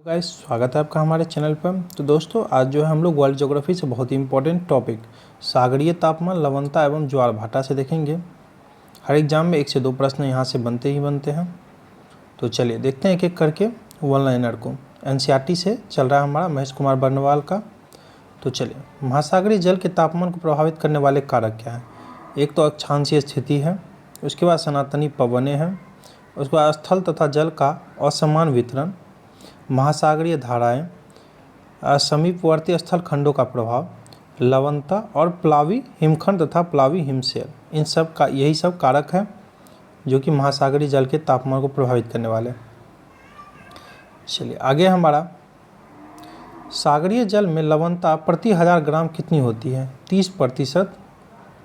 Guys, स्वागत है आपका हमारे चैनल पर। तो दोस्तों, आज जो है हम लोग वर्ल्ड ज्योग्राफी से बहुत ही इंपॉर्टेंट टॉपिक सागरीय तापमान, लवणता एवं ज्वार भाटा से देखेंगे। हर एग्जाम में 1 से 2 प्रश्न यहाँ से बनते ही बनते हैं। तो चलिए देखते हैं एक एक करके वन लाइनर को। एनसीईआरटी से चल रहा है हमारा महेश कुमार बर्नवाल का। तो चलिए, महासागरीय जल के तापमान को प्रभावित करने वाले कारक क्या हैं। एक तो अक्षांशीय स्थिति है, उसके बाद सनातनी पवनें हैं, उसके बाद स्थल तथा जल का असमान वितरण, महासागरीय धाराएं, समीपवर्ती स्थल खंडों का प्रभाव, लवणता और प्लावी हिमखंड तथा प्लावी हिमशैल, इन सब का यही सब कारक है जो कि महासागरीय जल के तापमान को प्रभावित करने वाले हैं। चलिए आगे हमारा, सागरीय जल में लवणता प्रति 1000 ग्राम कितनी होती है? 30%।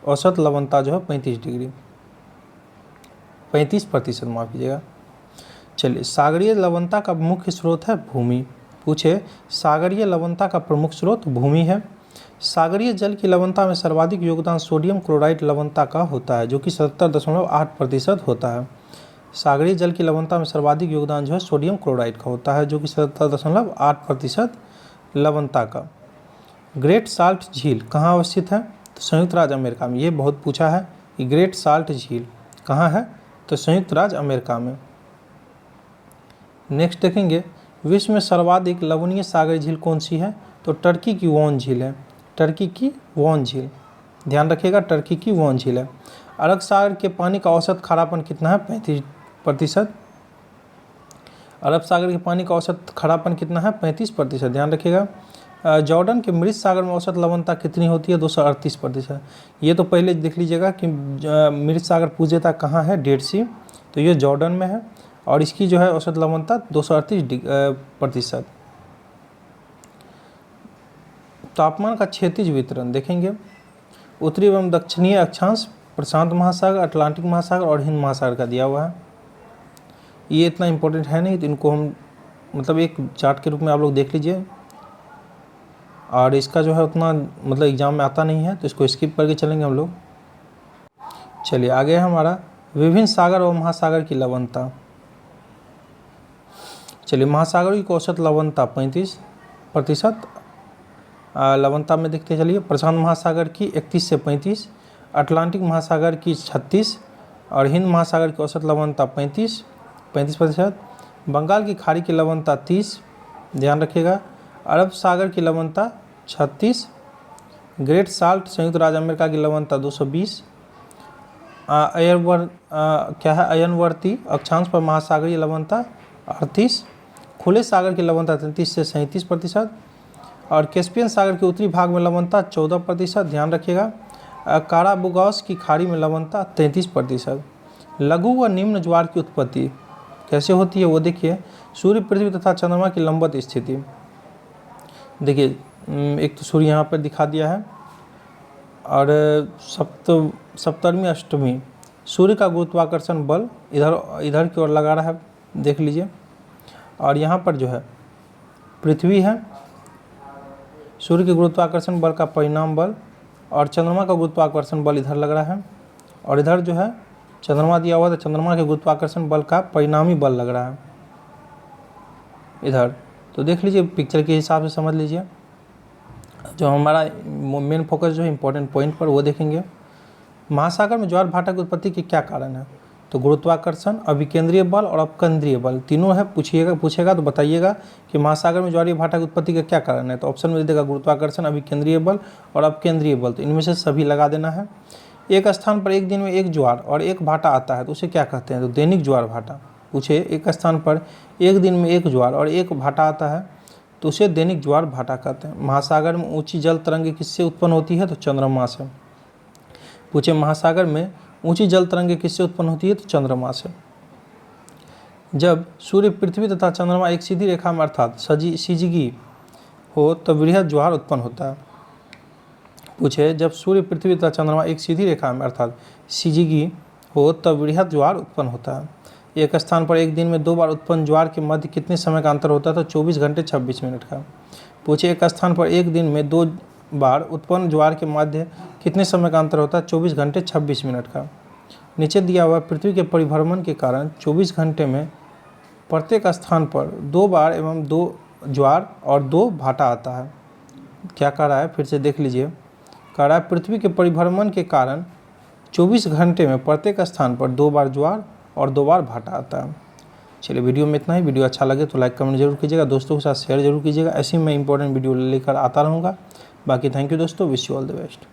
औसत लवणता जो है 35%, माफ़ कीजिएगा। चलिए, सागरीय लवणता का मुख्य स्रोत है भूमि। पूछे, सागरीय लवणता का प्रमुख स्रोत भूमि है। सागरीय जल की लवणता में सर्वाधिक योगदान सोडियम क्लोराइड लवणता का होता है जो कि 77.8% होता है। सागरीय जल की लवणता में सर्वाधिक योगदान जो है सोडियम क्लोराइड का होता है जो कि 77.8% लवणता का। ग्रेट साल्ट झील कहाँ अवस्थित है? तो संयुक्त राज्य अमेरिका में। ये बहुत पूछा है कि ग्रेट साल्ट झील कहाँ है, तो संयुक्त राज्य अमेरिका में। नेक्स्ट देखेंगे, विश्व में सर्वाधिक लवणीय सागरीय झील कौन सी है? तो टर्की की वॉन झील है। टर्की की वॉन झील, ध्यान रखिएगा, टर्की की वॉन झील है। अरब सागर के पानी का औसत खारापन कितना है? 35%। अरब सागर के पानी का औसत खारापन कितना है? 35%, ध्यान रखिएगा। जॉर्डन के मृत सागर में औसत लवणता कितनी होती है? 238%। ये तो पहले देख लीजिएगा कि मृत सागर पूज्यता कहाँ है? डेड सी, तो ये जॉर्डन में है और इसकी जो है औसत लवणता 238%। तापमान का क्षैतिज वितरण देखेंगे। उत्तरी एवं दक्षिणीय अक्षांश प्रशांत महासागर, अटलांटिक महासागर और हिंद महासागर का दिया हुआ है। ये इतना इम्पोर्टेंट है नहीं, तो इनको हम मतलब एक चार्ट के रूप में आप लोग देख लीजिए। और इसका जो है उतना मतलब एग्जाम में आता नहीं है, तो इसको स्किप करके चलेंगे हम लोग। चलिए आगे है हमारा, विभिन्न सागर और महासागर की लवणता। चलिए, महासागरों की औसत लवणता 35%। लवणता में देखते चलिए, प्रशांत महासागर की 31 से 35, अटलांटिक महासागर की 36 और हिंद महासागर की औसत लवणता 35%। बंगाल की खाड़ी की लवणता 30, ध्यान रखिएगा। अरब सागर की लवणता 36। ग्रेट साल्ट संयुक्त राज्य अमेरिका की लवणता 220। अयनवर्ती अक्षांश पर महासागरीय लवणता 38। खुले सागर की लवणता 33 से 37% और कैस्पियन सागर के उत्तरी भाग में लवणता 14%, ध्यान रखिएगा। काराबुगास की खाड़ी में लवणता 33%। लघु व निम्न ज्वार की उत्पत्ति कैसे होती है वो देखिए। सूर्य, पृथ्वी तथा चंद्रमा की लंबवत स्थिति। देखिए, एक तो सूर्य यहाँ पर दिखा दिया है और सप्तमी अष्टमी सूर्य का गुरुत्वाकर्षण बल इधर की ओर लगा रहा है, देख लीजिए। और यहाँ पर जो है पृथ्वी है, सूर्य के गुरुत्वाकर्षण बल का परिणाम बल, और चंद्रमा का गुरुत्वाकर्षण बल इधर लग रहा है, और इधर जो है चंद्रमा दिया हुआ है, तो चंद्रमा के गुरुत्वाकर्षण बल का परिणामी बल लग रहा है इधर। तो देख लीजिए, पिक्चर के हिसाब से समझ लीजिए। जो हमारा मेन फोकस जो है इंपॉर्टेंट पॉइंट पर वो देखेंगे। महासागर में ज्वार भाटा की उत्पत्ति के क्या कारण है? तो गुरुत्वाकर्षण, अभिकेंद्रीय बल और अपकेंद्रीय बल तीनों है। पूछेगा तो बताइएगा कि महासागर में ज्वारीय भाटा की उत्पत्ति का क्या कारण है। तो ऑप्शन में दे देगा गुरुत्वाकर्षण, अभिकेंद्रीय बल और अपकेंद्रीय बल, तो इनमें से सभी लगा देना है। एक स्थान पर एक दिन में एक ज्वार और एक भाटा आता है तो उसे क्या कहते हैं? तो दैनिक ज्वार भाटा। पूछे, एक स्थान पर एक दिन में एक ज्वार और एक भाटा आता है तो उसे दैनिक ज्वार भाटा कहते हैं। महासागर में ऊंची जल तरंगे किससे उत्पन्न होती है? तो चंद्रमा से। पूछे, महासागर में ऊंची जल तरंगें किससे उत्पन्न होती है? तो चंद्रमा से। जब सूर्य, पृथ्वी तथा चंद्रमा एक सीधी रेखा में अर्थात सिजिगी हो तो वृहद ज्वार उत्पन्न होता है। पूछे, जब सूर्य, पृथ्वी तथा चंद्रमा एक सीधी रेखा में अर्थात सिजिगी हो तब वृहद ज्वार उत्पन्न होता है। एक स्थान पर एक दिन में 2 बार उत्पन्न ज्वार के मध्य कितने समय का अंतर होता है? तो 24 घंटे 26 मिनट का। पूछे, एक स्थान पर एक दिन में 2 बार उत्पन्न ज्वार के मध्य कितने समय का अंतर होता है? 24 घंटे 26 मिनट का। नीचे दिया हुआ पृथ्वी के परिभ्रमण के कारण 24 घंटे में प्रत्येक स्थान पर 2 बार एवं 2 ज्वार और 2 भाटा आता है। क्या कह रहा है, फिर से देख लीजिए। कह रहा है पृथ्वी के परिभ्रमण के कारण 24 घंटे में प्रत्येक स्थान पर 2 बार ज्वार और 2 बार भाटा आता है। चलिए वीडियो में इतना ही। वीडियो अच्छा लगे तो लाइक कमेंट जरूर कीजिएगा, दोस्तों के साथ शेयर जरूर कीजिएगा। ऐसे ही मैं इंपॉर्टेंट वीडियो लेकर आता रहूँगा। बाकी थैंक यू दोस्तों, wish you all the best.